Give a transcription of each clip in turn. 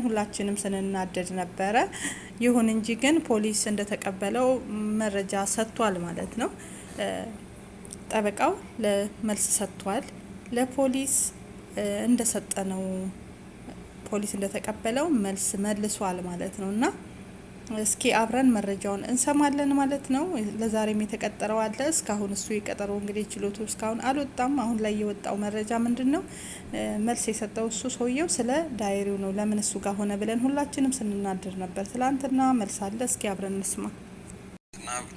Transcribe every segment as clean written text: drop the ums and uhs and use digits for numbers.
ሁላችንም ስንናደድ ነበረ። ይሁን እንጂ ግን ፖሊስ እንደተቀበለው መረጃ ሰጥቷል ማለት ነው። ጠበቃው ለመልስ ሰጥቷል። ለፖሊስ እንደሰጠነው ፖሊስ እንደተቀበለው መልስ መልሷል ማለት ነውና እስኪ አብረን መረጃውን እንሰማለን ማለት ነው። ለዛሬም የተቀጠረው አለ። እስካሁን እሱ የቀጠረው እንግዲህ ችሎቱ እስካሁን አልወጣም። አሁን ላይ የወጣው መረጃ ምንድነው? መልስ የሰጠው እሱ ሰውየው ስለ ዳይሪው ነው። ለምን እሱ ጋር ሆነ ብለን ሁላችንም ስንናደር ነበር። ትላንትና መልስ አለ። እስኪ አብረን እንስማ።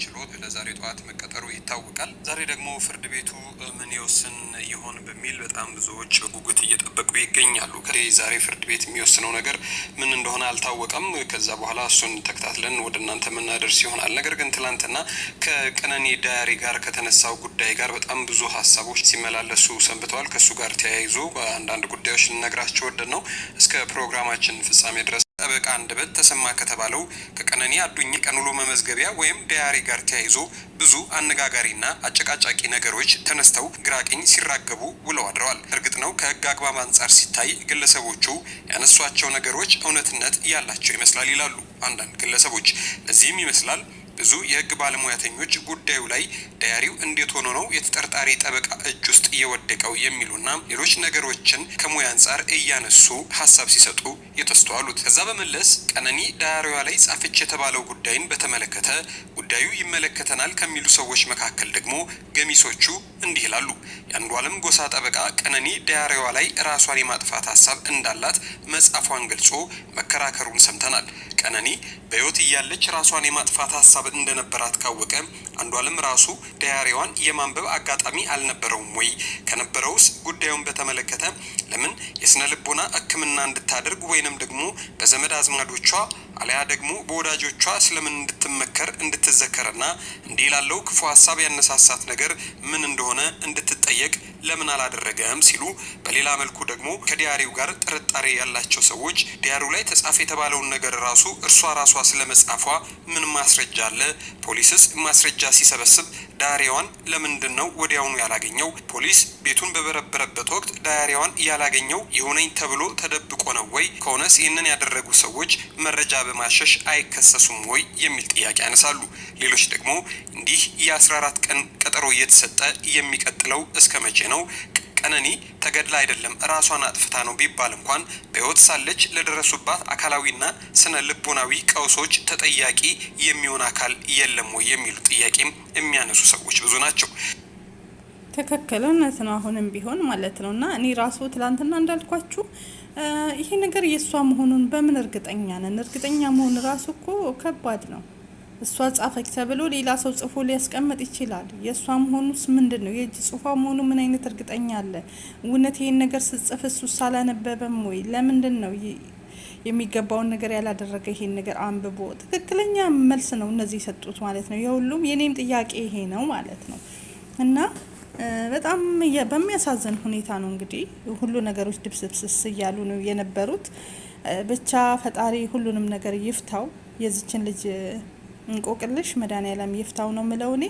ችሎት ለዛሬ ጠዋት መቀጠሩ ይታወቃል። ዛሬ ደግሞ ፍርድ ቤቱ ምን ይወስን ይሆን በሚል በጣም ብዙዎች ጉጉት እየጠበቁ ይገኛሉ። ዛሬ ፍርድ ቤት የሚወስነው ነገር ምን እንደሆነ አልታወቀም። ከዛ በኋላ እሱን ተከታትለን ወደ እናንተ የምናደርስ ይሆናል። ነገር ግን ትላንትና ከቀነኒ ዳያሪ ጋር ከተነሳው ጉዳይ ጋር በጣም ብዙ ሀሳቦች ሲመላለሱ ሰንብተዋል። ከሱ ጋር ተያይዞ አንዳንድ ጉዳዮች ልነግራቸው ወደን ነው። እስከ ፕሮግራማችን ፍጻሜ ድረስ ጠበቃ አንደበት ተሰማ ከተባለው ከቀነኒ አዱኛ ቀን ውሎ መመዝገቢያ ወይም ዳያሪ ጋር ተያይዞ ብዙ አነጋጋሪና አጨቃጫቂ ነገሮች ተነስተው ግራቅኝ ሲራገቡ ውለው አድረዋል። እርግጥ ነው ከህግ አግባብ አንጻር ሲታይ ግለሰቦቹ ያነሷቸው ነገሮች እውነትነት ያላቸው ይመስላል ይላሉ አንዳንድ ግለሰቦች። ለዚህም ይመስላል ብዙ የህግ ባለሙያተኞች ጉዳዩ ላይ ዳያሪው እንዴት ሆኖ ነው የተጠርጣሪ ጠበቃ እጅ ውስጥ እየወደቀው የሚሉና ሌሎች ነገሮችን ከሙያ አንጻር እያነሱ ሀሳብ ሲሰጡ የተስተዋሉት። ከዛ በመለስ ቀነኒ ዳያሪዋ ላይ ጻፈች የተባለው ጉዳይን በተመለከተ ጉዳዩ ይመለከተናል ከሚሉ ሰዎች መካከል ደግሞ ገሚሶቹ እንዲህ ይላሉ። የአንዷለም ጎሳ ጠበቃ ቀነኒ ዳያሪዋ ላይ ራሷን የማጥፋት ሀሳብ እንዳላት መጻፏን ገልጾ መከራከሩን ሰምተናል። ቀነኒ በህይወት እያለች ራሷን የማጥፋት ሀሳብ እንደነበራት ካወቀ አንዷለም ራሱ ዳያሪዋን የማንበብ አጋጣሚ አልነበረውም ወይ? ከነበረውስ ጉዳዩን በተመለከተ ለምን የስነ ልቦና ሕክምና እንድታደርግ ወይንም ደግሞ በዘመድ አዝማዶቿ አለያ ደግሞ በወዳጆቿ ስለምን እንድትመከር እንድትዘከርና እንዲህ ላለው ክፉ ሀሳብ ያነሳሳት ነገር ምን እንደሆነ እንድትጠየቅ ለምን አላደረገም ሲሉ፣ በሌላ መልኩ ደግሞ ከዲያሪው ጋር ጥርጣሬ ያላቸው ሰዎች ዲያሪው ላይ ተጻፈ የተባለውን ነገር ራሱ እርሷ ስለመጻፏ ምን ማስረጃ አለ? ፖሊስስ ማስረጃ ሲሰበስብ ዳያሪዋን ለምንድን ነው ወዲያውኑ ያላገኘው? ፖሊስ ቤቱን በበረበረበት ወቅት ዳያሪዋን ያላገኘው ይሁነኝ ተብሎ ተደብቆ ነው ወይ? ከሆነስ ይህንን ያደረጉ ሰዎች መረጃ በማሸሽ አይከሰሱም ወይ የሚል ጥያቄ ያነሳሉ። ሌሎች ደግሞ እንዲህ የ14 ቀን ቀጠሮ እየተሰጠ የሚቀጥለው እስከ መቼ ነው? ቀነኒ ተገድላ አይደለም ራሷን አጥፍታ ነው ቢባል እንኳን በህይወት ሳለች ለደረሱባት አካላዊና ስነ ልቦናዊ ቀውሶች ተጠያቂ የሚሆን አካል የለም ወይ የሚሉ ጥያቄም የሚያነሱ ሰዎች ብዙ ናቸው። ትክክልነት ነው። አሁንም ቢሆን ማለት ነውና እኔ ራሱ ትላንትና እንዳልኳችሁ ይሄ ነገር የሷ መሆኑን በምን እርግጠኛ ነን? እርግጠኛ መሆን ራሱ እኮ ከባድ ነው። እሷ ጻፈች ተብሎ ሌላ ሰው ጽፎ ሊያስቀምጥ ይችላል። የእሷ መሆኑስ ምንድን ነው? የእጅ ጽሁፏ መሆኑ ምን አይነት እርግጠኛ አለ? እውነት ይሄን ነገር ስጽፍ እሱ ሳላነበበም ወይ? ለምንድን ነው የሚገባውን ነገር ያላደረገ? ይሄን ነገር አንብቦ ትክክለኛ መልስ ነው እነዚህ የሰጡት ማለት ነው። የሁሉም የኔም ጥያቄ ይሄ ነው ማለት ነው። እና በጣም በሚያሳዝን ሁኔታ ነው እንግዲህ ሁሉ ነገሮች ድብስብስስ እያሉ ነው የነበሩት። ብቻ ፈጣሪ ሁሉንም ነገር ይፍታው። የዚችን ልጅ እንቆቅልሽ መድኃኒዓለም ይፍታው ነው ምለው እኔ።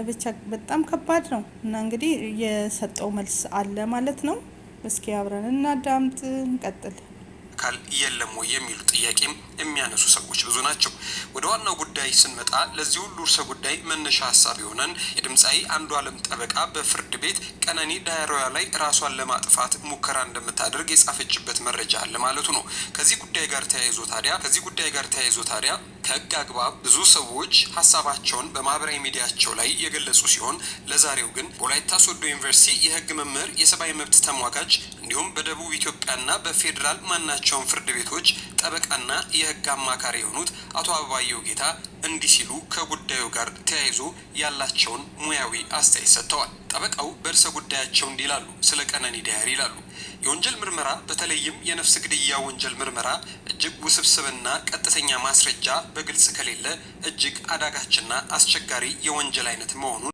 ብቻ በጣም ከባድ ነው እና እንግዲህ የሰጠው መልስ አለ ማለት ነው። እስኪ አብረን እናዳምጥ፣ እንቀጥል። አካል የለም ወይ የሚሉ ጥያቄም የሚያነሱ ሰዎች ብዙ ናቸው። ወደ ዋናው ጉዳይ ስንመጣ ለዚህ ሁሉ ርዕሰ ጉዳይ መነሻ ሀሳብ የሆነን የድምጻዊ አንዷለም ጠበቃ በፍርድ ቤት ቀነኒ ዳያሪዋ ላይ ራሷን ለማጥፋት ሙከራ እንደምታደርግ የጻፈችበት መረጃ አለ ማለቱ ነው። ከዚህ ጉዳይ ጋር ተያይዞ ታዲያ ከህግ አግባብ ብዙ ሰዎች ሀሳባቸውን በማህበራዊ ሚዲያቸው ላይ የገለጹ ሲሆን ለዛሬው ግን በወላይታ ሶዶ ዩኒቨርሲቲ የህግ መምህር፣ የሰብአዊ መብት ተሟጋች እንዲሁም በደቡብ ኢትዮጵያና በፌዴራል ማናቸውን ፍርድ ቤቶች ጠበቃና የህግ አማካሪ የሆኑት አቶ አበባየሁ ጌታ እንዲህ ሲሉ ከጉዳዩ ጋር ተያይዞ ያላቸውን ሙያዊ አስተያየት ሰጥተዋል። ጠበቃው በርዕሰ ጉዳያቸው እንዲህ ይላሉ። ስለ ቀነኒ ዳያሪ ይላሉ። የወንጀል ምርመራ በተለይም የነፍስ ግድያ ወንጀል ምርመራ እጅግ ውስብስብና ቀጥተኛ ማስረጃ በግልጽ ከሌለ እጅግ አዳጋችና አስቸጋሪ የወንጀል አይነት መሆኑን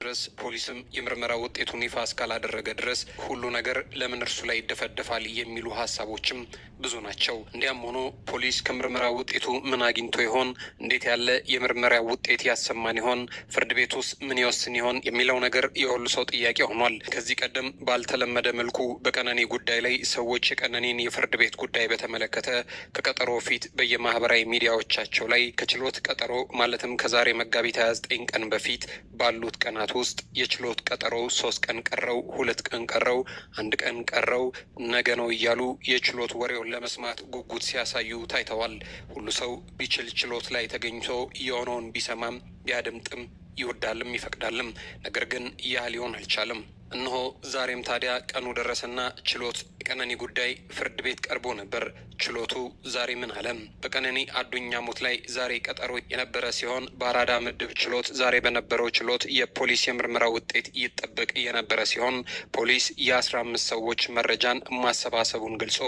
ድረስ ፖሊስም የምርመራ ውጤቱን ይፋ እስካላደረገ ድረስ ሁሉ ነገር ለምን እርሱ ላይ ይደፈደፋል የሚሉ ሀሳቦችም ብዙ ናቸው። እንዲያም ሆኖ ፖሊስ ከምርመራ ውጤቱ ምን አግኝቶ ይሆን? እንዴት ያለ የምርመራ ውጤት ያሰማን ይሆን? ፍርድ ቤቱስ ምን ይወስን ይሆን የሚለው ነገር የሁሉ ሰው ጥያቄ ሆኗል። ከዚህ ቀደም ባልተለመደ መልኩ በቀነኒ ጉዳይ ላይ ሰዎች የቀነኒን የፍርድ ቤት ጉዳይ በተመለከተ ከቀጠሮ ፊት በየማህበራዊ ሚዲያዎቻቸው ላይ ከችሎት ቀጠሮ ማለትም ከዛሬ መጋቢት 29 ቀን በፊት ባሉት ቀናት ውስጥ የችሎት ቀጠሮ 3 ቀን ቀረው፣ 2 ቀን ቀረው፣ 1 ቀን ቀረው፣ ነገ ነው እያሉ የችሎት ወሬውን ለመስማት ጉጉት ሲያሳዩ ታይተዋል። ሁሉ ሰው ቢችል ችሎት ላይ ተገኝቶ የሆነውን ቢሰማም ቢያደምጥም ይወዳልም ይፈቅዳልም። ነገር ግን ያ ሊሆን አልቻለም። እነሆ ዛሬም ታዲያ ቀኑ ደረሰና ችሎት የቀነኒ ጉዳይ ፍርድ ቤት ቀርቦ ነበር። ችሎቱ ዛሬ ምን አለም? በቀነኒ አዱኛ ሞት ላይ ዛሬ ቀጠሮ የነበረ ሲሆን በአራዳ ምድብ ችሎት ዛሬ በነበረው ችሎት የፖሊስ የምርመራ ውጤት ይጠበቅ የነበረ ሲሆን ፖሊስ የ15 ሰዎች መረጃን ማሰባሰቡን ገልጾ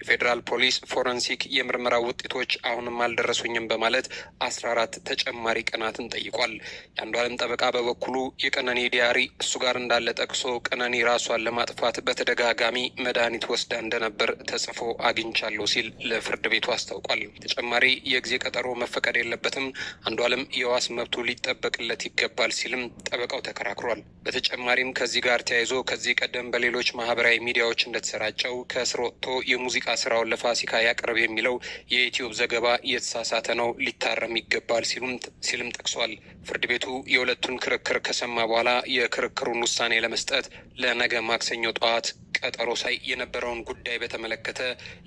የፌዴራል ፖሊስ ፎረንሲክ የምርመራ ውጤቶች አሁንም አልደረሱኝም በማለት 14 ተጨማሪ ቀናትን ጠይቋል። የአንዷለም ጠበቃ በበኩሉ የቀነኒ ዲያሪ እሱ ጋር እንዳለ ጠቅሶ ቀነኒ ራሷን ለማጥፋት በተደጋጋሚ መድኃኒት ወስዳ እንደነበር ተጽፎ አግኝቻለሁ ሲል ለፍርድ ቤቱ አስታውቋል። ተጨማሪ የጊዜ ቀጠሮ መፈቀድ የለበትም፣ አንዷለም የዋስ መብቱ ሊጠበቅለት ይገባል ሲልም ጠበቃው ተከራክሯል። በተጨማሪም ከዚህ ጋር ተያይዞ ከዚህ ቀደም በሌሎች ማህበራዊ ሚዲያዎች እንደተሰራጨው ከእስር ወጥቶ የሙዚቃ ስራውን ለፋሲካ ያቅርብ የሚለው የዩቲዩብ ዘገባ የተሳሳተ ነው፣ ሊታረም ይገባል ሲልም ጠቅሷል። ፍርድ ቤቱ የሁለቱን ክርክር ከሰማ በኋላ የክርክሩን ውሳኔ ለመስጠት ለነገ ማክሰኞ ጠዋት ቀጠሮ ሳይ የነበረውን ጉዳይ በተመለከተ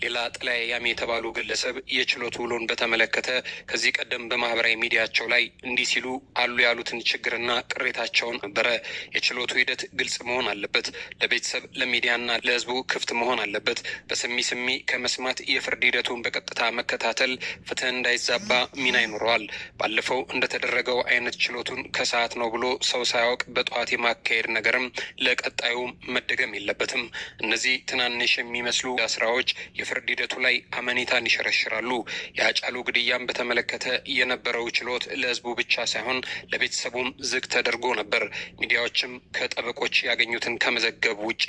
ሌላ ጥላያሚ የተባሉ ግለሰብ የችሎት ውሎን በተመለከተ ከዚህ ቀደም በማህበራዊ ሚዲያቸው ላይ እንዲህ ሲሉ አሉ ያሉትን ችግርና ቅሬታቸውን ነበረ። የችሎቱ ሂደት ግልጽ መሆን አለበት፣ ለቤተሰብ ለሚዲያና ለሕዝቡ ክፍት መሆን አለበት። በስሚ ስሚ ከመስማት የፍርድ ሂደቱን በቀጥታ መከታተል ፍትህ እንዳይዛባ ሚና ይኖረዋል። ባለፈው እንደተደረገው አይነት ችሎቱን ከሰዓት ነው ብሎ ሰው ሳያውቅ በጠዋት የማካሄድ ነገርም ለቀጣዩ መደገም የለበትም። እነዚህ ትናንሽ የሚመስሉ ስራዎች የፍርድ ሂደቱ ላይ አመኔታን ይሸረሽራሉ። የአጫሉ ግድያን በተመለከተ የነበረው ችሎት ለህዝቡ ብቻ ሳይሆን ለቤተሰቡም ዝግ ተደርጎ ነበር። ሚዲያዎችም ከጠበቆች ያገኙትን ከመዘገብ ውጪ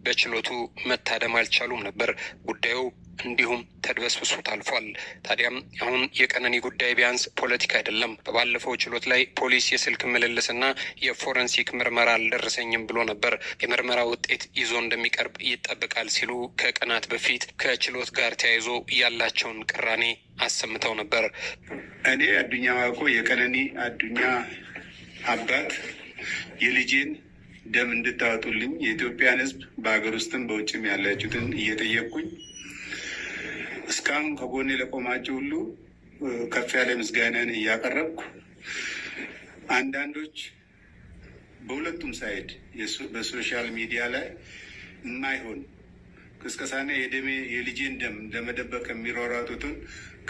በችሎቱ መታደም አልቻሉም ነበር። ጉዳዩ እንዲሁም ተድበስብሶ ታልፏል። ታዲያም አሁን የቀነኒ ጉዳይ ቢያንስ ፖለቲካ አይደለም። በባለፈው ችሎት ላይ ፖሊስ የስልክ ምልልስና የፎረንሲክ ምርመራ አልደረሰኝም ብሎ ነበር። የምርመራ ውጤት ይዞ እንደሚቀርብ ይጠበቃል ሲሉ ከቀናት በፊት ከችሎት ጋር ተያይዞ ያላቸውን ቅራኔ አሰምተው ነበር። እኔ አዱኛ ዋቆ የቀነኒ አዱኛ አባት የልጄን ደም እንድታወጡልኝ የኢትዮጵያን ሕዝብ በሀገር ውስጥም በውጭም ያላችሁትን እየጠየቅኩኝ እስካሁን ከጎኔ ለቆማችሁ ሁሉ ከፍ ያለ ምስጋናን እያቀረብኩ አንዳንዶች በሁለቱም ሳይድ በሶሻል ሚዲያ ላይ የማይሆን ቅስቀሳና የልጄን ደም ለመደበቅ የሚሯሯጡትን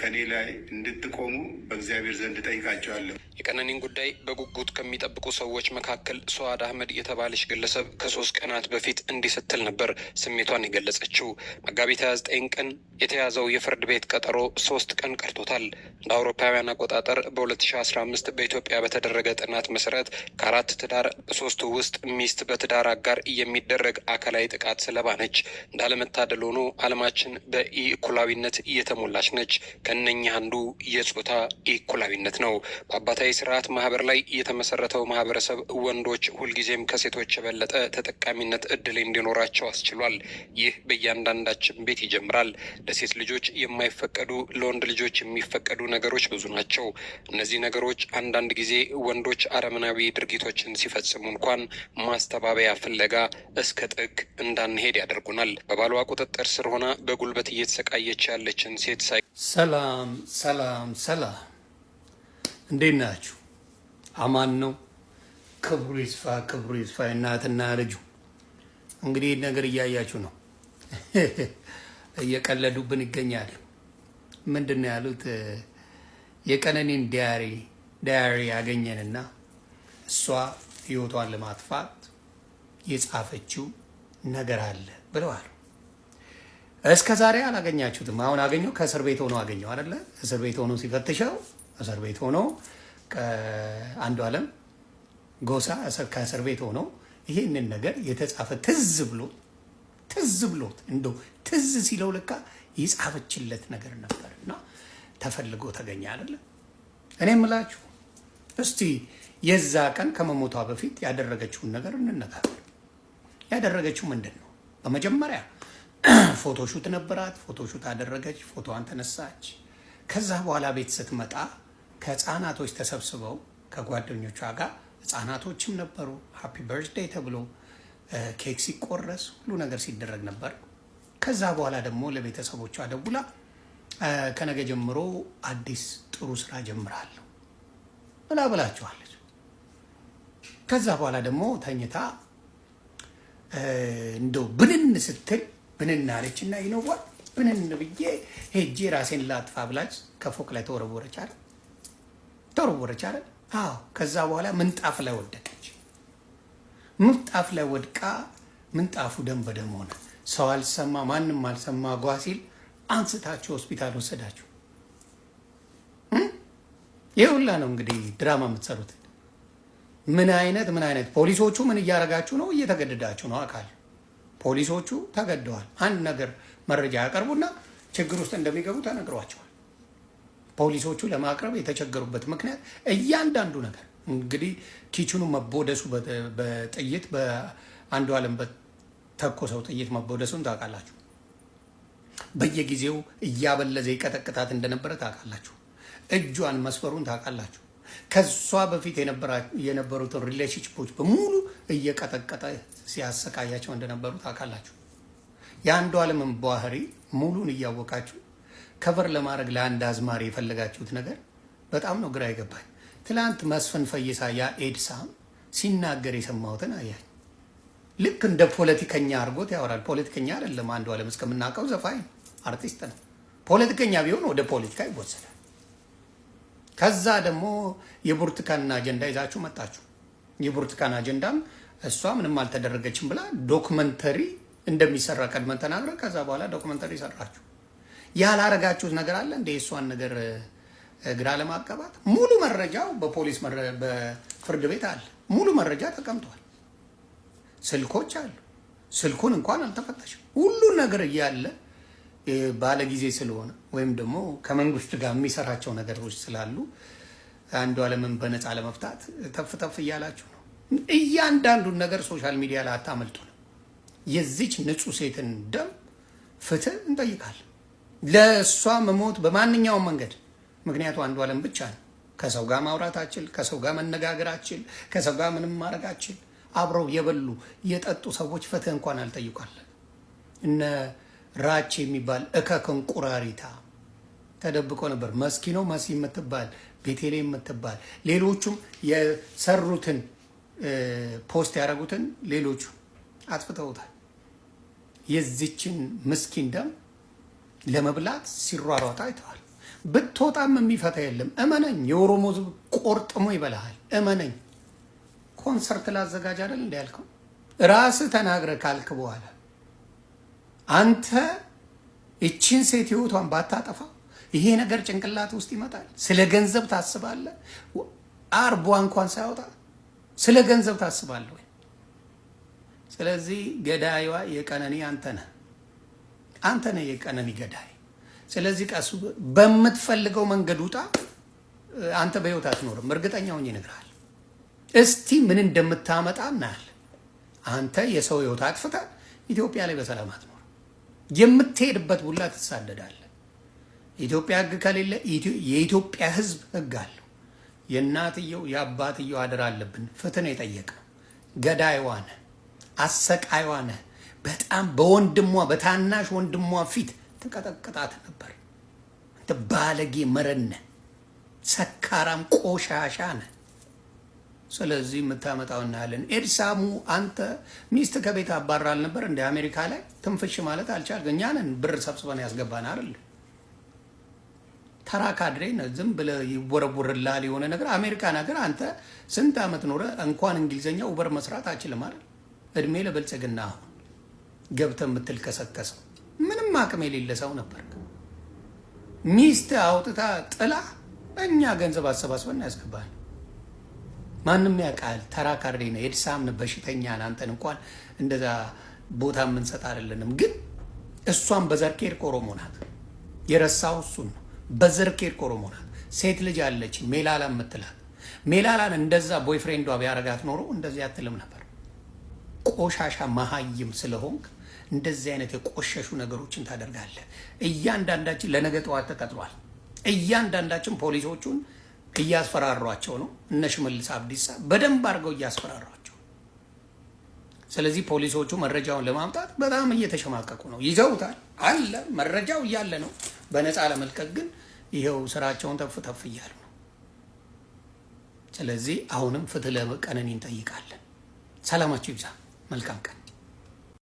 ከኔ ላይ እንድትቆሙ በእግዚአብሔር ዘንድ ጠይቃቸዋለሁ። የቀነኒን ጉዳይ በጉጉት ከሚጠብቁ ሰዎች መካከል ሱአድ አህመድ የተባለች ግለሰብ ከ3 ቀናት በፊት እንዲህ ስትል ነበር ስሜቷን የገለጸችው። መጋቢት 29 ቀን የተያዘው የፍርድ ቤት ቀጠሮ 3 ቀን ቀርቶታል። እንደ አውሮፓውያን አቆጣጠር በ2015 በኢትዮጵያ በተደረገ ጥናት መሰረት ከ4 ትዳር በ3ቱ ውስጥ ሚስት በትዳር አጋር የሚደረግ አካላዊ ጥቃት ሰለባ ነች። እንዳለመታደል ሆኖ ዓለማችን በኢእኩላዊነት እየተሞላች ነች። ከእነኚህ አንዱ የጾታ ኢእኩላዊነት ነው። በአባታዊ ስርዓት ማህበር ላይ የተመሰረተው ማህበረሰብ ወንዶች ሁልጊዜም ከሴቶች የበለጠ ተጠቃሚነት እድል እንዲኖራቸው አስችሏል። ይህ በእያንዳንዳችን ቤት ይጀምራል። ለሴት ልጆች የማይፈቀዱ ለወንድ ልጆች የሚፈቀዱ ነገሮች ብዙ ናቸው። እነዚህ ነገሮች አንዳንድ ጊዜ ወንዶች አረመናዊ ድርጊቶችን ሲፈጽሙ እንኳን ማስተባበያ ፍለጋ እስከ ጥግ እንዳንሄድ ያደርጉናል። በባሏ ቁጥጥር ስር ሆና በጉልበት እየተሰቃየች ያለችን ሴት ሳይ ሰላም ሰላም ሰላም፣ እንዴት ናችሁ? አማን ነው። ክብሩ ይስፋ ክብሩ ይስፋ። እናትና ልጁ እንግዲህ ነገር እያያችሁ ነው። እየቀለዱብን ይገኛሉ። ምንድን ነው ያሉት? የቀነኒን ዳያሪ ያገኘንና እሷ ህይወቷን ለማጥፋት የጻፈችው ነገር አለ ብለዋል። እስከ ዛሬ አላገኛችሁትም። አሁን አገኘው። ከእስር ቤት ሆኖ አገኘው አይደለ? እስር ቤት ሆኖ ሲፈትሸው እስር ቤት ሆኖ አንዷለም ጎሳ ከእስር ቤት ሆነው ይሄንን ነገር የተጻፈ ትዝ ብሎት እንደው ትዝ ሲለው ልካ የጻፈችለት ነገር ነበርና ተፈልጎ ተገኘ አይደለ? እኔ የምላችሁ እስቲ የዛ ቀን ከመሞቷ በፊት ያደረገችውን ነገር እንነጋገር። ያደረገችው ምንድን ነው? በመጀመሪያ ፎቶሹት ነበራት። ፎቶሹት አደረገች፣ ፎቶዋን ተነሳች። ከዛ በኋላ ቤት ስትመጣ ከህፃናቶች ተሰብስበው ከጓደኞቿ ጋር ህፃናቶችም ነበሩ። ሃፒ በርዝዴይ ተብሎ ኬክ ሲቆረስ ሁሉ ነገር ሲደረግ ነበር። ከዛ በኋላ ደግሞ ለቤተሰቦቿ ደውላ ከነገ ጀምሮ አዲስ ጥሩ ስራ ጀምራለሁ ብላችኋለች። ከዛ በኋላ ደግሞ ተኝታ እንደው ብንን ስትል ብንን አለች እና ይነዋል ብንን ብዬ ሄጄ ራሴን ላጥፋ ብላች ከፎቅ ላይ ተወረወረች አይደል? አዎ። ከዛ በኋላ ምንጣፍ ላይ ወደቀች። ምንጣፍ ላይ ወድቃ ምንጣፉ ደም በደም ሆነ። ሰው አልሰማ፣ ማንም አልሰማ። ጓ ሲል አንስታችሁ ሆስፒታል ወሰዳችሁ። ይህ ሁላ ነው እንግዲህ ድራማ የምትሰሩት። ምን አይነት ፖሊሶቹ ምን እያደረጋችሁ ነው? እየተገደዳችሁ ነው። አካል ፖሊሶቹ ተገደዋል። አንድ ነገር መረጃ ያቀርቡና ችግር ውስጥ እንደሚገቡ ተነግሯቸዋል። ፖሊሶቹ ለማቅረብ የተቸገሩበት ምክንያት እያንዳንዱ ነገር እንግዲህ ኪችኑ መቦደሱ በጥይት በአንዱ ዓለም በተኮሰው ጥይት መቦደሱን ታውቃላችሁ። በየጊዜው እያበለዘ ይቀጠቅጣት እንደነበረ ታውቃላችሁ። እጇን መስፈሩን ታውቃላችሁ። ከሷ በፊት የነበሩትን ሪሌሽንሺፖች በሙሉ እየቀጠቀጠ ሲያሰቃያቸው እንደነበሩ ታውቃላችሁ። የአንዱ ዓለምን ባህሪ ሙሉን እያወቃችሁ ከቨር ለማድረግ ለአንድ አዝማሪ የፈለጋችሁት ነገር በጣም ነው ግራ ይገባኝ። ትላንት መስፍን ፈይሳ ያ ኤድሳም ሲናገር የሰማሁትን አያኝ። ልክ እንደ ፖለቲከኛ አድርጎት ያወራል። ፖለቲከኛ አይደለም አንዱ ዓለም እስከምናውቀው ዘፋኝ አርቲስት ነው። ፖለቲከኛ ቢሆን ወደ ፖለቲካ ይወሰዳል። ከዛ ደግሞ የብርቱካንን አጀንዳ ይዛችሁ መጣችሁ። የብርቱካን አጀንዳም እሷ ምንም አልተደረገችም ብላ ዶክመንተሪ እንደሚሰራ ቀድመን ተናግረ ከዛ በኋላ ዶክመንተሪ ሰራችሁ። ያላረጋችሁት ነገር አለ እንደ እሷን ነገር ግራ ለማቀባት ሙሉ መረጃው በፖሊስ በፍርድ ቤት አለ። ሙሉ መረጃ ተቀምጧል። ስልኮች አሉ። ስልኩን እንኳን አልተፈተሽም። ሁሉ ነገር እያለ ባለ ጊዜ ስለሆነ ወይም ደግሞ ከመንግስት ጋር የሚሰራቸው ነገሮች ስላሉ አንዱ ዓለምን በነፃ ለመፍታት ተፍተፍ እያላችሁ ነው። እያንዳንዱን ነገር ሶሻል ሚዲያ ላይ አታመልጡ ነው። የዚች ንጹህ ሴትን ደም ፍትህ እንጠይቃለን። ለእሷ መሞት በማንኛውም መንገድ ምክንያቱ አንዱ ዓለም ብቻ ነው። ከሰው ጋር ማውራታችን፣ ከሰው ጋር መነጋገራችን፣ ከሰው ጋር ምንም ማድረጋችን፣ አብረው የበሉ የጠጡ ሰዎች ፍትህ እንኳን አልጠይቋለን። እነ ራች የሚባል እከክን ቁራሪታ ተደብቆ ነበር። መስኪኖ መሲ የምትባል ቤቴሌ የምትባል ሌሎቹም የሰሩትን ፖስት ያደረጉትን ሌሎቹ አጥፍተውታል። የዚችን ምስኪን ደም ለመብላት ሲሯሯጣ አይተዋል። ብትወጣም የሚፈታ የለም። እመነኝ፣ የኦሮሞ ሕዝብ ቆርጥሞ ይበላሃል። እመነኝ። ኮንሰርት ላዘጋጅ አይደል እንደ ያልከው ራስህ ተናግረ ካልክ በኋላ አንተ እቺን ሴት ህይወቷን ባታጠፋ ይሄ ነገር ጭንቅላት ውስጥ ይመጣል። ስለ ገንዘብ ታስባለህ? አርቧ እንኳን ሳያወጣ ስለ ገንዘብ ታስባለህ ወይ? ስለዚህ ገዳይዋ የቀነኒ አንተ ነህ የቀነኒ ገዳይ። ስለዚህ ቀሱ በምትፈልገው መንገድ ውጣ። አንተ በህይወት አትኖርም፣ እርግጠኛ ሆኜ እነግርሃለሁ። እስቲ ምን እንደምታመጣ እናያለን። አንተ የሰው ህይወት አጥፍተህ ኢትዮጵያ ላይ በሰላም አትኖር። የምትሄድበት ቡላ ትሳደዳለህ። ኢትዮጵያ ህግ ከሌለ የኢትዮጵያ ህዝብ ህግ አለው። የእናትየው የአባትየው አደራ አለብን። ፍትህ ነው የጠየቅነው። ገዳይዋ ነህ፣ አሰቃይዋ ነህ። በጣም በወንድሟ በታናሽ ወንድሟ ፊት ተቀጠቅጣት ነበር። አንተ ባለጌ መረን ነህ፣ ሰካራም ቆሻሻ ነህ። ስለዚህ የምታመጣው እናያለን። ኤድሳሙ አንተ ሚስት ከቤት አባራል ነበር እንደ አሜሪካ ላይ ትንፍሽ ማለት አልቻልክ። እኛ ነን ብር ሰብስበን ያስገባን አይደል? ተራ ካድሬ ነው። ዝም ብለህ ይወረውርልሃል የሆነ ነገር። አሜሪካን ሀገር አንተ ስንት ዓመት ኖረ እንኳን እንግሊዘኛ ኡበር መስራት አችልም አይደል? እድሜ ለብልጽግና አሁን ገብተህ የምትልከሰከሰው ምንም አቅም የሌለ ሰው ነበር። ሚስት አውጥታ ጥላ እኛ ገንዘብ አሰባስበን ያስገባል። ማንም ያውቃል። ተራ ካርዴ ነው። ኤድሳምን በሽተኛ አንተን እንኳን እንደዛ ቦታ የምንሰጥ አይደለንም። ግን እሷን በዘር ከሄድክ ኦሮሞ ናት። የረሳው እሱን ነው። በዘር ከሄድክ ኦሮሞ ናት። ሴት ልጅ አለች ሜላላ የምትላት ሜላላን እንደዛ ቦይፍሬንዷ ቢያረጋት ኖሮ እንደዚህ አትልም ነበር። ቆሻሻ መሀይም ስለሆንክ እንደዚህ አይነት የቆሸሹ ነገሮችን ታደርጋለህ። እያንዳንዳችን ለነገ ጠዋት ተቀጥሯል። እያንዳንዳችን ፖሊሶቹን እያስፈራሯቸው ነው። እነ ሽመልስ አብዲሳ በደንብ አድርገው እያስፈራሯቸው። ስለዚህ ፖሊሶቹ መረጃውን ለማምጣት በጣም እየተሸማቀቁ ነው። ይዘውታል አለ መረጃው እያለ ነው። በነፃ ለመልቀቅ ግን ይኸው ስራቸውን ተፍ ተፍ እያሉ ነው። ስለዚህ አሁንም ፍትህ ለቀነኒ እንጠይቃለን። ሰላማችሁ ይብዛ። መልካም ቀን።